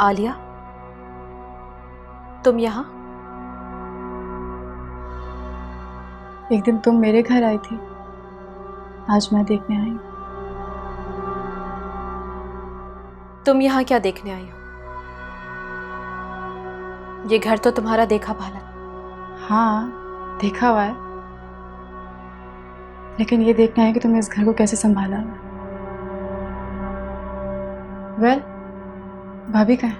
आलिया, तुम यहाँ? एक दिन तुम मेरे घर आई थी, आज मैं देखने आई हूँ। तुम यहाँ क्या देखने आई हो? ये घर तो तुम्हारा देखा भाला। हाँ, देखा हुआ है, लेकिन ये देखना है कि तुमने इस घर को कैसे संभाला है। वेल, भाभी कहाँ है?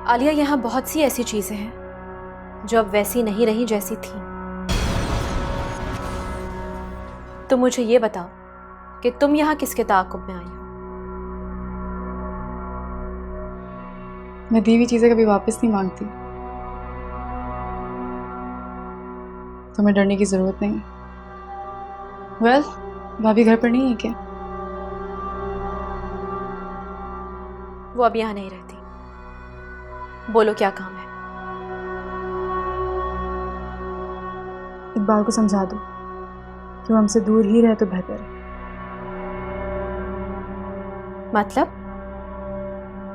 आलिया, यहाँ बहुत सी ऐसी चीजें हैं जो अब वैसी नहीं रही जैसी थी। तुम मुझे ये बताओ कि तुम यहाँ किसके ताक़ुब में आई हो? मैं दी हुई चीजें कभी वापस नहीं मांगती, तुम्हें डरने की जरूरत नहीं। वेल, भाभी घर पर नहीं है क्या? वो अब यहाँ नहीं रहती। बोलो क्या काम है? इकबाल को समझा दो कि वो हमसे दूर ही रहे तो बेहतर है। मतलब?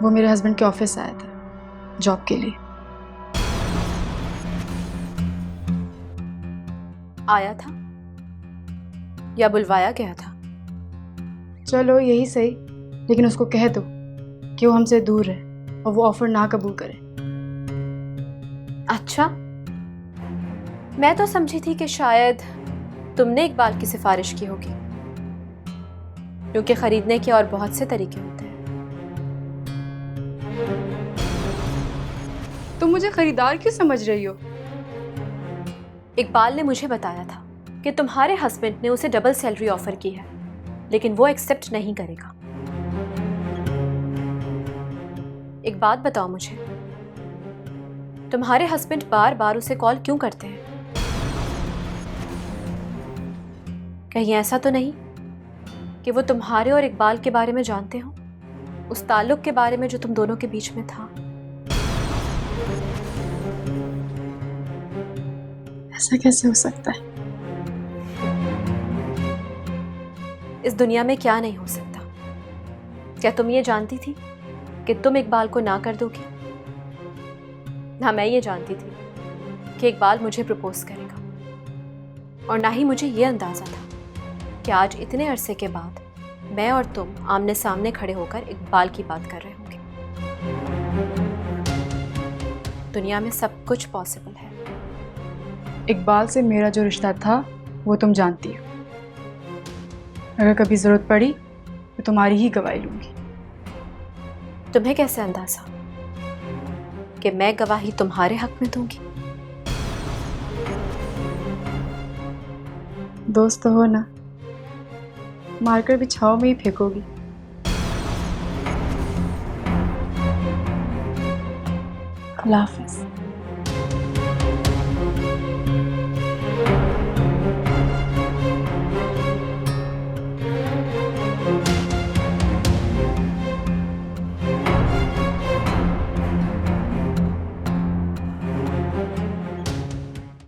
वो मेरे हस्बैंड के ऑफिस आया था जॉब के लिए। आया था या बुलवाया गया था? चलो यही सही, लेकिन उसको कह दो कि वो हमसे दूर है और वो ऑफर ना कबूल करे। अच्छा, मैं तो समझी थी कि शायद तुमने इकबाल की सिफारिश की होगी, क्योंकि खरीदने के और बहुत से तरीके होते हैं। तुम मुझे खरीदार क्यों समझ रही हो? इकबाल ने मुझे बताया था कि तुम्हारे हस्बैंड ने उसे डबल सैलरी ऑफर की है, लेकिन वो एक्सेप्ट नहीं करेगा। एक बात बताओ मुझे, तुम्हारे हस्बैंड बार बार उसे कॉल क्यों करते हैं? कहीं ऐसा तो नहीं कि वो तुम्हारे और इकबाल के बारे में जानते हो, उस ताल्लुक के बारे में जो तुम दोनों के बीच में था? ऐसा कैसे हो सकता है? इस दुनिया में क्या नहीं हो सकता? क्या तुम ये जानती थी कि तुम इकबाल को ना कर दोगी? ना मैं ये जानती थी कि इकबाल मुझे प्रपोज करेगा, और ना ही मुझे ये अंदाजा था कि आज इतने अरसे के बाद मैं और तुम आमने सामने खड़े होकर इकबाल की बात कर रहे होंगे। दुनिया में सब कुछ पॉसिबल है। इकबाल से मेरा जो रिश्ता था वो तुम जानती हो। अगर कभी जरूरत पड़ी तो तुम्हारी ही गवाही लूंगी। तुम्हें कैसे अंदाजा कि मैं गवाही तुम्हारे हक में दूंगी? दोस्त तो हो ना, मारकर भी छाव में ही फेंकोगी। अल्लाह हाफिज।